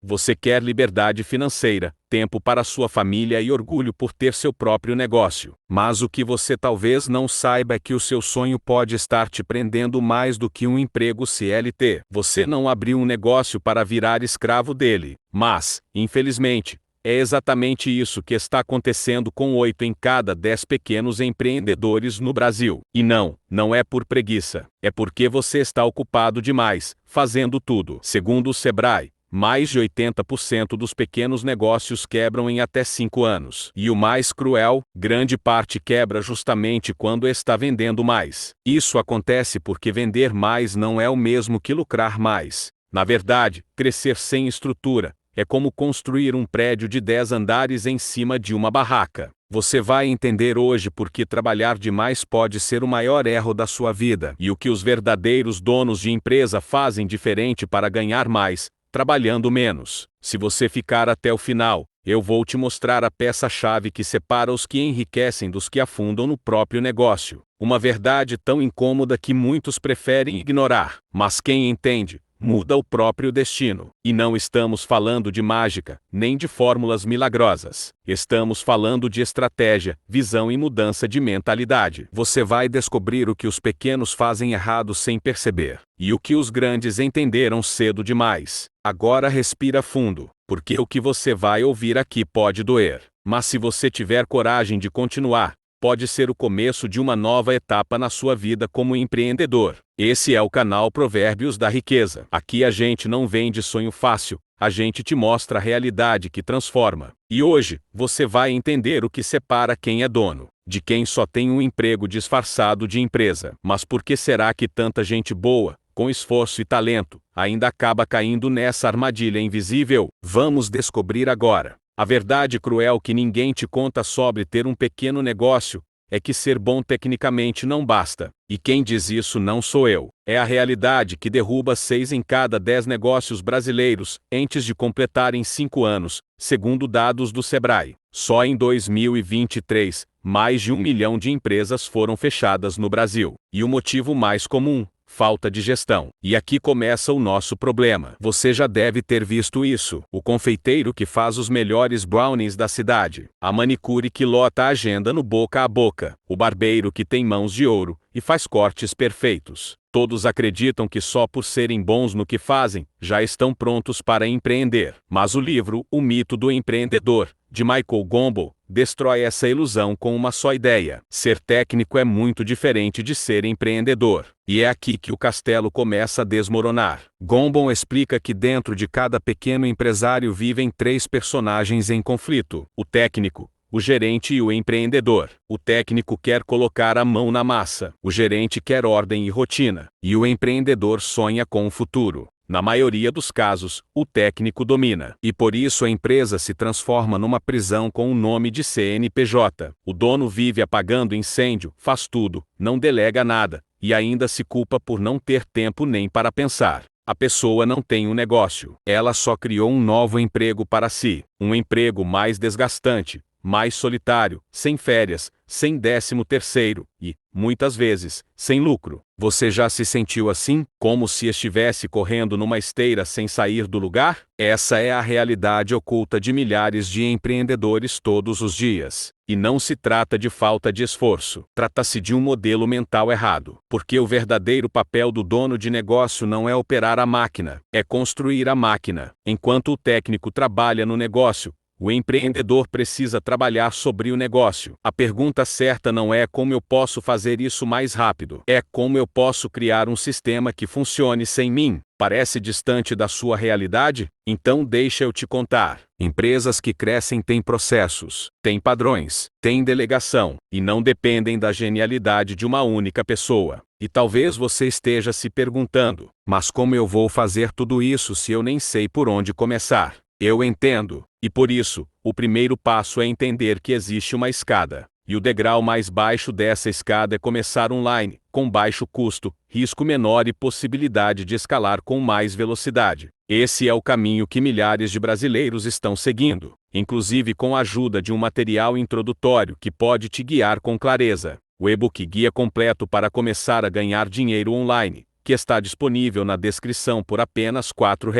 Você quer liberdade financeira, tempo para sua família e orgulho por ter seu próprio negócio. Mas o que você talvez não saiba é que o seu sonho pode estar te prendendo mais do que um emprego CLT. Você não abriu um negócio para virar escravo dele. Mas, infelizmente, é exatamente isso que está acontecendo com 8 em cada 10 pequenos empreendedores no Brasil. E não é por preguiça. É porque você está ocupado demais, fazendo tudo. Segundo o Sebrae, mais de 80% dos pequenos negócios quebram em até 5 anos. E o mais cruel, grande parte quebra justamente quando está vendendo mais. Isso acontece porque vender mais não é o mesmo que lucrar mais. Na verdade, crescer sem estrutura é como construir um prédio de 10 andares em cima de uma barraca. Você vai entender hoje por que trabalhar demais pode ser o maior erro da sua vida e o que os verdadeiros donos de empresa fazem diferente para ganhar mais, trabalhando menos. Se você ficar até o final, eu vou te mostrar a peça-chave que separa os que enriquecem dos que afundam no próprio negócio. Uma verdade tão incômoda que muitos preferem ignorar, mas quem entende, muda o próprio destino. E não estamos falando de mágica, nem de fórmulas milagrosas. Estamos falando de estratégia, visão e mudança de mentalidade. Você vai descobrir o que os pequenos fazem errado sem perceber, e o que os grandes entenderam cedo demais. Agora respira fundo, porque o que você vai ouvir aqui pode doer. Mas se você tiver coragem de continuar, pode ser o começo de uma nova etapa na sua vida como empreendedor. Esse é o canal Provérbios da Riqueza. Aqui a gente não vende sonho fácil, a gente te mostra a realidade que transforma. E hoje, você vai entender o que separa quem é dono de quem só tem um emprego disfarçado de empresa. Mas por que será que tanta gente boa, com esforço e talento, ainda acaba caindo nessa armadilha invisível? Vamos descobrir agora. A verdade cruel que ninguém te conta sobre ter um pequeno negócio é que ser bom tecnicamente não basta. E quem diz isso não sou eu. É a realidade que derruba 6 em cada 10 negócios brasileiros antes de completarem 5 anos, segundo dados do Sebrae. Só em 2023, mais de 1 milhão de empresas foram fechadas no Brasil. E o motivo mais comum? Falta de gestão. E aqui começa o nosso problema. Você já deve ter visto isso. O confeiteiro que faz os melhores brownies da cidade. A manicure que lota a agenda no boca a boca. O barbeiro que tem mãos de ouro e faz cortes perfeitos. Todos acreditam que só por serem bons no que fazem, já estão prontos para empreender. Mas o livro O Mito do Empreendedor, de Michael Gambon, destrói essa ilusão com uma só ideia. Ser técnico é muito diferente de ser empreendedor. E é aqui que o castelo começa a desmoronar. Gambon explica que dentro de cada pequeno empresário vivem 3 personagens em conflito: o técnico, o gerente e o empreendedor. O técnico quer colocar a mão na massa, o gerente quer ordem e rotina, e o empreendedor sonha com o futuro. Na maioria dos casos, o técnico domina. E por isso a empresa se transforma numa prisão com o nome de CNPJ. O dono vive apagando incêndio, faz tudo, não delega nada, e ainda se culpa por não ter tempo nem para pensar. A pessoa não tem um negócio. Ela só criou um novo emprego para si. Um emprego mais desgastante, mais solitário, sem férias, sem 13º e, muitas vezes, sem lucro. Você já se sentiu assim, como se estivesse correndo numa esteira sem sair do lugar? Essa é a realidade oculta de milhares de empreendedores todos os dias. E não se trata de falta de esforço. Trata-se de um modelo mental errado. Porque o verdadeiro papel do dono de negócio não é operar a máquina, é construir a máquina. Enquanto o técnico trabalha no negócio, o empreendedor precisa trabalhar sobre o negócio. A pergunta certa não é como eu posso fazer isso mais rápido. É como eu posso criar um sistema que funcione sem mim. Parece distante da sua realidade? Então deixa eu te contar. Empresas que crescem têm processos, têm padrões, têm delegação, e não dependem da genialidade de uma única pessoa. E talvez você esteja se perguntando, mas como eu vou fazer tudo isso se eu nem sei por onde começar? Eu entendo. E por isso, o primeiro passo é entender que existe uma escada. E o degrau mais baixo dessa escada é começar online, com baixo custo, risco menor e possibilidade de escalar com mais velocidade. Esse é o caminho que milhares de brasileiros estão seguindo, inclusive com a ajuda de um material introdutório que pode te guiar com clareza. O e-book Guia Completo para Começar a Ganhar Dinheiro Online, que está disponível na descrição por apenas R$ 4.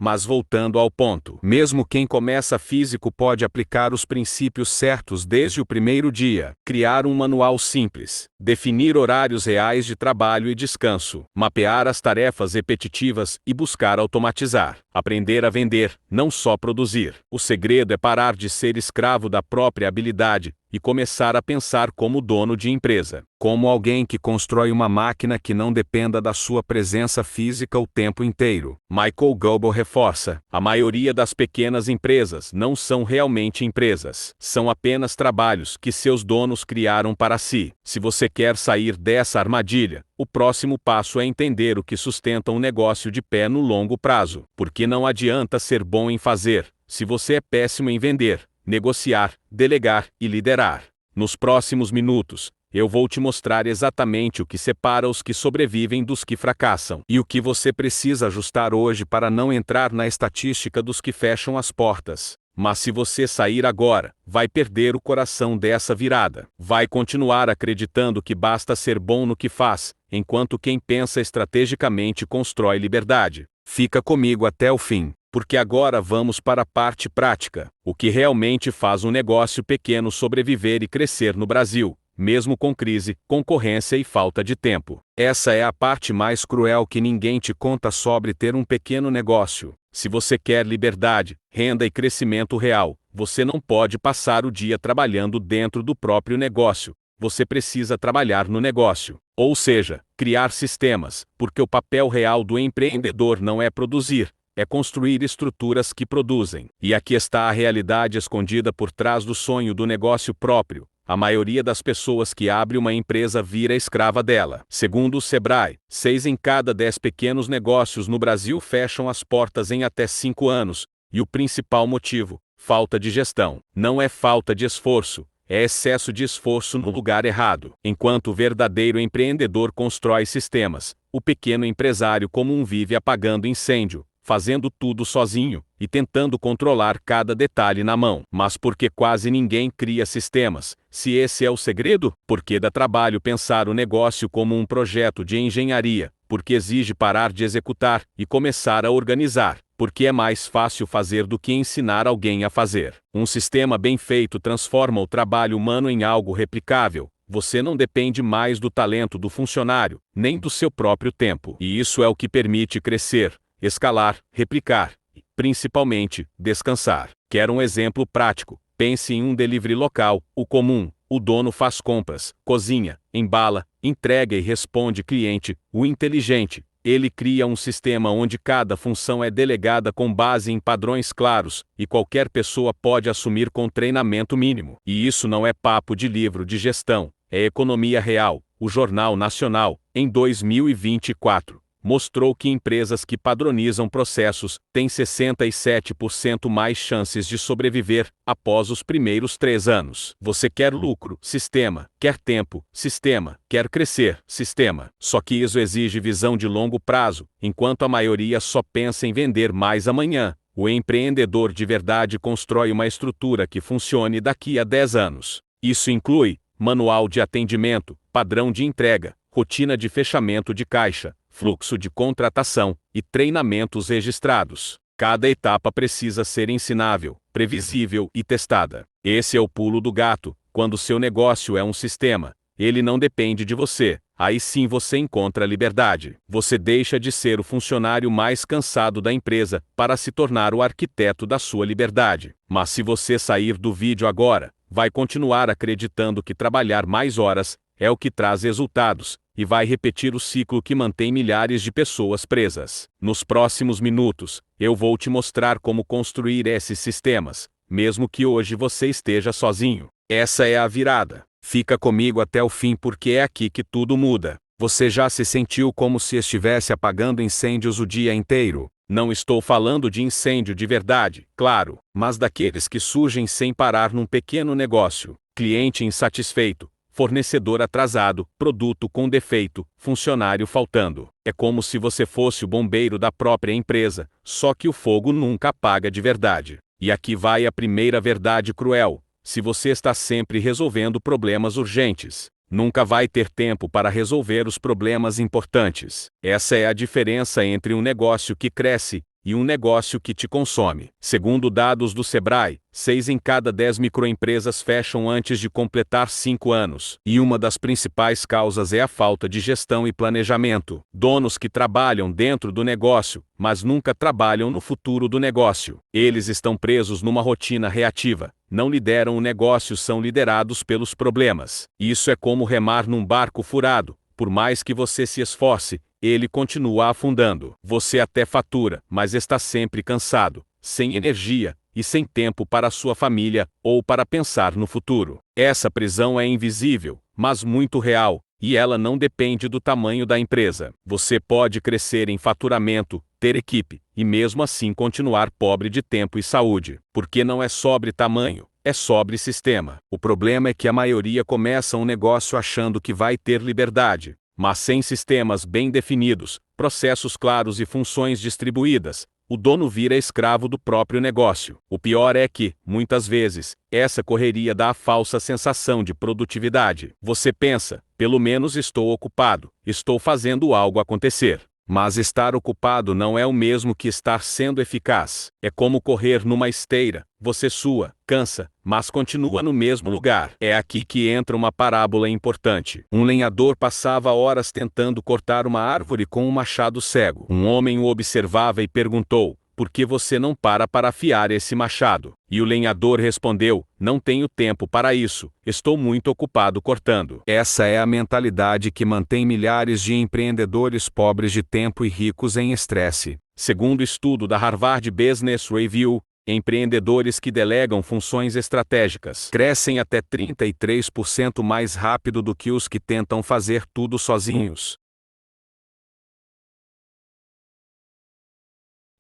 Mas voltando ao ponto, mesmo quem começa físico pode aplicar os princípios certos desde o primeiro dia. Criar um manual simples, definir horários reais de trabalho e descanso, mapear as tarefas repetitivas e buscar automatizar. Aprender a vender, não só produzir. O segredo é parar de ser escravo da própria habilidade e começar a pensar como dono de empresa, como alguém que constrói uma máquina que não dependa da sua presença física o tempo inteiro. Michael Goebel reforça: a maioria das pequenas empresas não são realmente empresas, são apenas trabalhos que seus donos criaram para si. Se você quer sair dessa armadilha, o próximo passo é entender o que sustenta um negócio de pé no longo prazo, porque não adianta ser bom em fazer, se você é péssimo em vender, negociar, delegar e liderar. Nos próximos minutos, eu vou te mostrar exatamente o que separa os que sobrevivem dos que fracassam e o que você precisa ajustar hoje para não entrar na estatística dos que fecham as portas. Mas se você sair agora, vai perder o coração dessa virada. Vai continuar acreditando que basta ser bom no que faz, enquanto quem pensa estrategicamente constrói liberdade. Fica comigo até o fim, porque agora vamos para a parte prática. O que realmente faz um negócio pequeno sobreviver e crescer no Brasil, mesmo com crise, concorrência e falta de tempo. Essa é a parte mais cruel que ninguém te conta sobre ter um pequeno negócio. Se você quer liberdade, renda e crescimento real, você não pode passar o dia trabalhando dentro do próprio negócio. Você precisa trabalhar no negócio, ou seja, criar sistemas, porque o papel real do empreendedor não é produzir, é construir estruturas que produzem. E aqui está a realidade escondida por trás do sonho do negócio próprio. A maioria das pessoas que abre uma empresa vira escrava dela. Segundo o Sebrae, 6 em cada 10 pequenos negócios no Brasil fecham as portas em até 5 anos, e o principal motivo, falta de gestão. Não é falta de esforço, é excesso de esforço no lugar errado. Enquanto o verdadeiro empreendedor constrói sistemas, o pequeno empresário comum vive apagando incêndio, fazendo tudo sozinho e tentando controlar cada detalhe na mão. Mas por que quase ninguém cria sistemas? Se esse é o segredo, por que dá trabalho pensar o negócio como um projeto de engenharia? Porque exige parar de executar e começar a organizar. Porque é mais fácil fazer do que ensinar alguém a fazer. Um sistema bem feito transforma o trabalho humano em algo replicável. Você não depende mais do talento do funcionário, nem do seu próprio tempo. E isso é o que permite crescer, escalar, replicar e, principalmente, descansar. Quer um exemplo prático? Pense em um delivery local, o comum. O dono faz compras, cozinha, embala, entrega e responde cliente. O inteligente, ele cria um sistema onde cada função é delegada com base em padrões claros, e qualquer pessoa pode assumir com treinamento mínimo. E isso não é papo de livro de gestão, é economia real. O Jornal Nacional, em 2024, mostrou que empresas que padronizam processos têm 67% mais chances de sobreviver após os primeiros 3 anos. Você quer lucro? Sistema. Quer tempo? Sistema. Quer crescer? Sistema. Só que isso exige visão de longo prazo, enquanto a maioria só pensa em vender mais amanhã. O empreendedor de verdade constrói uma estrutura que funcione daqui a 10 anos. Isso inclui manual de atendimento, padrão de entrega, rotina de fechamento de caixa, fluxo de contratação e treinamentos registrados. Cada etapa precisa ser ensinável, previsível e testada. Esse é o pulo do gato. Quando seu negócio é um sistema, ele não depende de você. Aí sim você encontra liberdade. Você deixa de ser o funcionário mais cansado da empresa para se tornar o arquiteto da sua liberdade. Mas se você sair do vídeo agora, vai continuar acreditando que trabalhar mais horas é o que traz resultados, e vai repetir o ciclo que mantém milhares de pessoas presas. Nos próximos minutos, eu vou te mostrar como construir esses sistemas, mesmo que hoje você esteja sozinho. Essa é a virada. Fica comigo até o fim porque é aqui que tudo muda. Você já se sentiu como se estivesse apagando incêndios o dia inteiro? Não estou falando de incêndio de verdade, claro, mas daqueles que surgem sem parar num pequeno negócio. Cliente insatisfeito, fornecedor atrasado, produto com defeito, funcionário faltando. É como se você fosse o bombeiro da própria empresa, só que o fogo nunca apaga de verdade. E aqui vai a primeira verdade cruel. Se você está sempre resolvendo problemas urgentes, nunca vai ter tempo para resolver os problemas importantes. Essa é a diferença entre um negócio que cresce e um negócio que te consome. Segundo dados do Sebrae, 6 em cada 10 microempresas fecham antes de completar 5 anos, e uma das principais causas é a falta de gestão e planejamento. Donos que trabalham dentro do negócio, mas nunca trabalham no futuro do negócio. Eles estão presos numa rotina reativa. Não lideram o negócio, são liderados pelos problemas. Isso é como remar num barco furado. Por mais que você se esforce, ele continua afundando. Você até fatura, mas está sempre cansado, sem energia e sem tempo para sua família ou para pensar no futuro. Essa prisão é invisível, mas muito real, e ela não depende do tamanho da empresa. Você pode crescer em faturamento, ter equipe, e mesmo assim continuar pobre de tempo e saúde, porque não é sobre tamanho, é sobre sistema. O problema é que a maioria começa um negócio achando que vai ter liberdade, mas sem sistemas bem definidos, processos claros e funções distribuídas, o dono vira escravo do próprio negócio. O pior é que, muitas vezes, essa correria dá a falsa sensação de produtividade. Você pensa, pelo menos estou ocupado, estou fazendo algo acontecer. Mas estar ocupado não é o mesmo que estar sendo eficaz. É como correr numa esteira, você sua, cansa, mas continua no mesmo lugar. É aqui que entra uma parábola importante. Um lenhador passava horas tentando cortar uma árvore com um machado cego. Um homem o observava e perguntou: "Por que você não para afiar esse machado?" E o lenhador respondeu: "Não tenho tempo para isso, estou muito ocupado cortando." Essa é a mentalidade que mantém milhares de empreendedores pobres de tempo e ricos em estresse. Segundo estudo da Harvard Business Review, empreendedores que delegam funções estratégicas crescem até 33% mais rápido do que os que tentam fazer tudo sozinhos.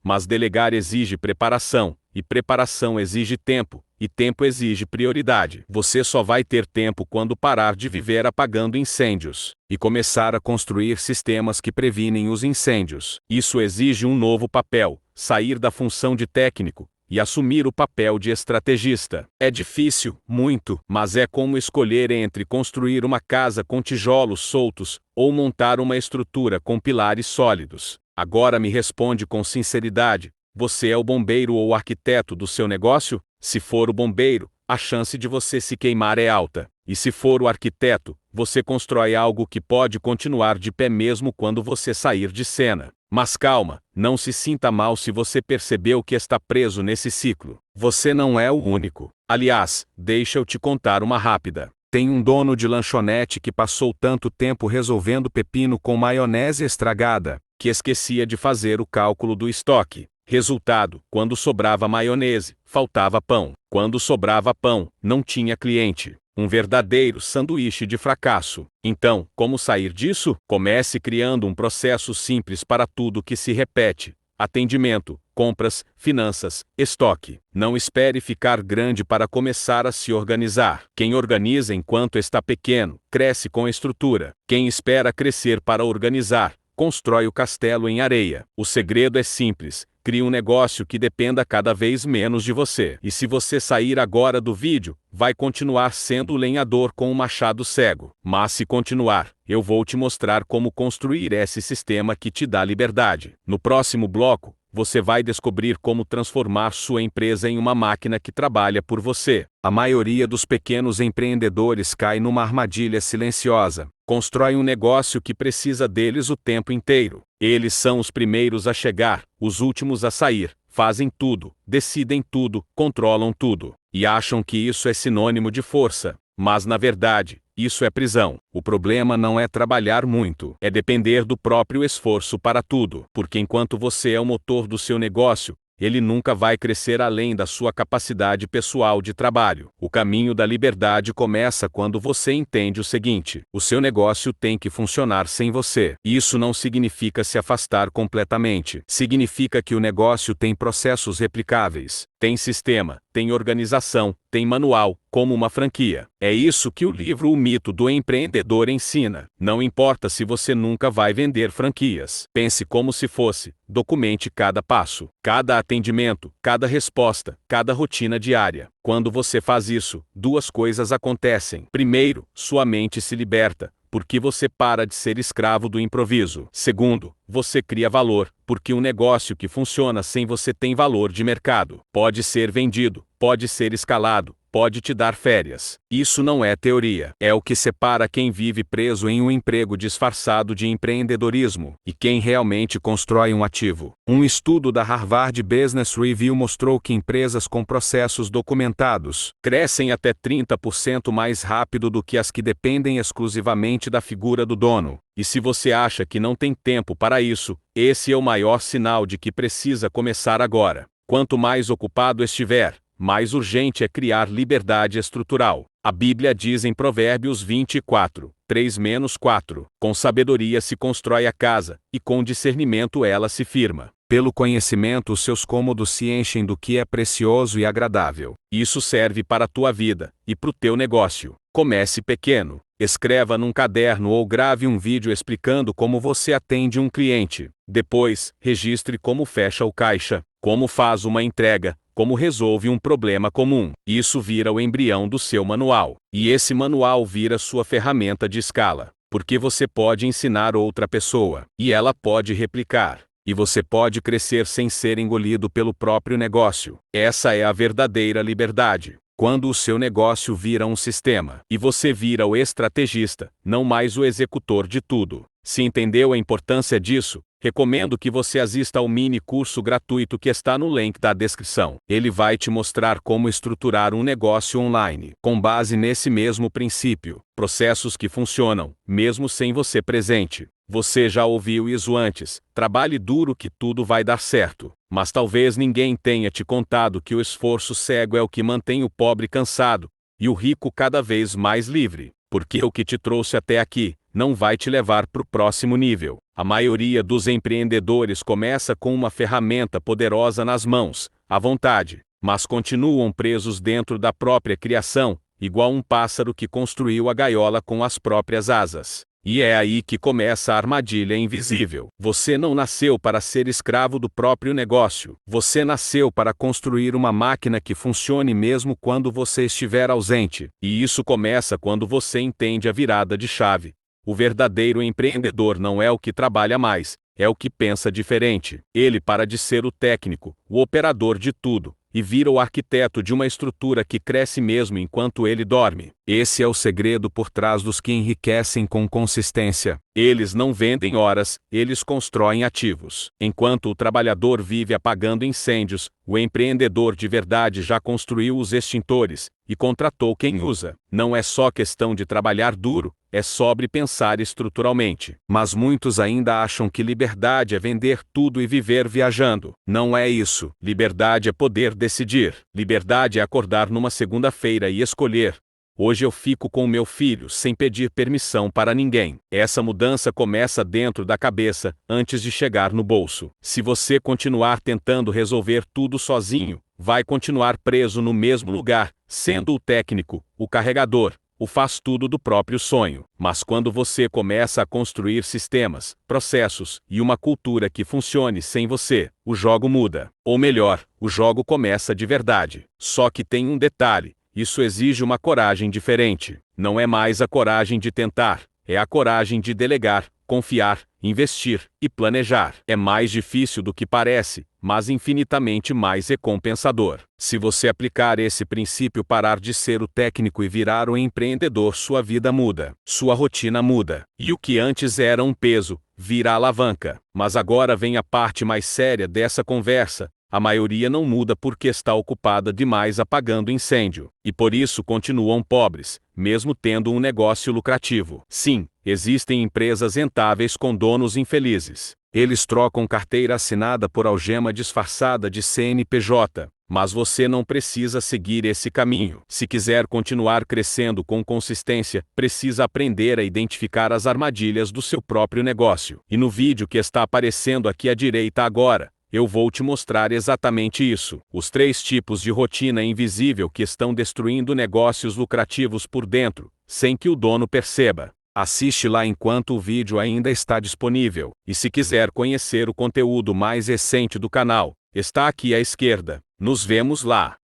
Mas delegar exige preparação, e preparação exige tempo, e tempo exige prioridade. Você só vai ter tempo quando parar de viver apagando incêndios, e começar a construir sistemas que previnem os incêndios. Isso exige um novo papel, sair da função de técnico, e assumir o papel de estrategista. É difícil, muito, mas é como escolher entre construir uma casa com tijolos soltos, ou montar uma estrutura com pilares sólidos. Agora me responde com sinceridade: você é o bombeiro ou o arquiteto do seu negócio? Se for o bombeiro, a chance de você se queimar é alta. E se for o arquiteto, você constrói algo que pode continuar de pé mesmo quando você sair de cena. Mas calma, não se sinta mal se você percebeu que está preso nesse ciclo. Você não é o único. Aliás, deixa eu te contar uma rápida. Tem um dono de lanchonete que passou tanto tempo resolvendo pepino com maionese estragada, que esquecia de fazer o cálculo do estoque. Resultado: quando sobrava maionese, faltava pão. Quando sobrava pão, não tinha cliente. Um verdadeiro sanduíche de fracasso. Então, como sair disso? Comece criando um processo simples para tudo que se repete: atendimento, compras, finanças, estoque. Não espere ficar grande para começar a se organizar. Quem organiza enquanto está pequeno, cresce com estrutura. Quem espera crescer para organizar, constrói o castelo em areia. O segredo é simples: crie um negócio que dependa cada vez menos de você. E se você sair agora do vídeo, vai continuar sendo o lenhador com o machado cego. Mas se continuar, eu vou te mostrar como construir esse sistema que te dá liberdade. No próximo bloco, você vai descobrir como transformar sua empresa em uma máquina que trabalha por você. A maioria dos pequenos empreendedores cai numa armadilha silenciosa. Constrói um negócio que precisa deles o tempo inteiro. Eles são os primeiros a chegar, os últimos a sair, fazem tudo, decidem tudo, controlam tudo. E acham que isso é sinônimo de força. Mas na verdade, isso é prisão. O problema não é trabalhar muito, é depender do próprio esforço para tudo. Porque enquanto você é o motor do seu negócio, ele nunca vai crescer além da sua capacidade pessoal de trabalho. O caminho da liberdade começa quando você entende o seguinte: o seu negócio tem que funcionar sem você. Isso não significa se afastar completamente. Significa que o negócio tem processos replicáveis, tem sistema, tem organização, tem manual, como uma franquia. É isso que o livro O Mito do Empreendedor ensina. Não importa se você nunca vai vender franquias. Pense como se fosse. Documente cada passo, cada atendimento, cada resposta, cada rotina diária. Quando você faz isso, duas coisas acontecem. Primeiro, sua mente se liberta. porque você para de ser escravo do improviso. Segundo, você cria valor, porque um negócio que funciona sem você tem valor de mercado. Pode ser vendido, pode ser escalado, pode te dar férias. Isso não é teoria. É o que separa quem vive preso em um emprego disfarçado de empreendedorismo e quem realmente constrói um ativo. Um estudo da Harvard Business Review mostrou que empresas com processos documentados crescem até 30% mais rápido do que as que dependem exclusivamente da figura do dono. E se você acha que não tem tempo para isso, esse é o maior sinal de que precisa começar agora. Quanto mais ocupado estiver, mais urgente é criar liberdade estrutural. A Bíblia diz em Provérbios 24, 3-4, com sabedoria se constrói a casa, e com discernimento ela se firma. Pelo conhecimento os seus cômodos se enchem do que é precioso e agradável. Isso serve para a tua vida, e para o teu negócio. Comece pequeno. Escreva num caderno ou grave um vídeo explicando como você atende um cliente. Depois, registre como fecha o caixa, como faz uma entrega, como resolve um problema comum. Isso vira o embrião do seu manual. E esse manual vira sua ferramenta de escala. Porque você pode ensinar outra pessoa, e ela pode replicar. E você pode crescer sem ser engolido pelo próprio negócio. Essa é a verdadeira liberdade. Quando o seu negócio vira um sistema, e você vira o estrategista, não mais o executor de tudo. Se entendeu a importância disso, recomendo que você assista ao mini curso gratuito que está no link da descrição. Ele vai te mostrar como estruturar um negócio online, com base nesse mesmo princípio. Processos que funcionam, mesmo sem você presente. Você já ouviu isso antes: trabalhe duro que tudo vai dar certo. Mas talvez ninguém tenha te contado que o esforço cego é o que mantém o pobre cansado, e o rico cada vez mais livre. Porque o que te trouxe até aqui não vai te levar para o próximo nível. A maioria dos empreendedores começa com uma ferramenta poderosa nas mãos, a vontade, mas continuam presos dentro da própria criação, igual um pássaro que construiu a gaiola com as próprias asas. E é aí que começa a armadilha invisível. Você não nasceu para ser escravo do próprio negócio. Você nasceu para construir uma máquina que funcione mesmo quando você estiver ausente. E isso começa quando você entende a virada de chave. O verdadeiro empreendedor não é o que trabalha mais, é o que pensa diferente. Ele para de ser o técnico, o operador de tudo, e vira o arquiteto de uma estrutura que cresce mesmo enquanto ele dorme. Esse é o segredo por trás dos que enriquecem com consistência. Eles não vendem horas, eles constroem ativos. Enquanto o trabalhador vive apagando incêndios, o empreendedor de verdade já construiu os extintores e contratou quem usa. Não é só questão de trabalhar duro, é sobre pensar estruturalmente. Mas muitos ainda acham que liberdade é vender tudo e viver viajando. Não é isso. Liberdade é poder decidir. Liberdade é acordar numa segunda-feira e escolher: hoje eu fico com o meu filho sem pedir permissão para ninguém. Essa mudança começa dentro da cabeça, antes de chegar no bolso. Se você continuar tentando resolver tudo sozinho, vai continuar preso no mesmo lugar, sendo o técnico, o carregador, o faz-tudo do próprio sonho. Mas quando você começa a construir sistemas, processos e uma cultura que funcione sem você, o jogo muda. Ou melhor, o jogo começa de verdade. Só que tem um detalhe: isso exige uma coragem diferente. Não é mais a coragem de tentar, é a coragem de delegar, confiar, investir e planejar. É mais difícil do que parece, mas infinitamente mais recompensador. Se você aplicar esse princípio, parar de ser o técnico e virar o empreendedor, sua vida muda, sua rotina muda. E o que antes era um peso, vira alavanca. Mas agora vem a parte mais séria dessa conversa. A maioria não muda porque está ocupada demais apagando incêndio, e por isso continuam pobres, mesmo tendo um negócio lucrativo. Sim, existem empresas rentáveis com donos infelizes. Eles trocam carteira assinada por algema disfarçada de CNPJ, mas você não precisa seguir esse caminho. Se quiser continuar crescendo com consistência, precisa aprender a identificar as armadilhas do seu próprio negócio. E no vídeo que está aparecendo aqui à direita agora, eu vou te mostrar exatamente isso. Os 3 tipos de rotina invisível que estão destruindo negócios lucrativos por dentro, sem que o dono perceba. Assiste lá enquanto o vídeo ainda está disponível. E se quiser conhecer o conteúdo mais recente do canal, está aqui à esquerda. Nos vemos lá.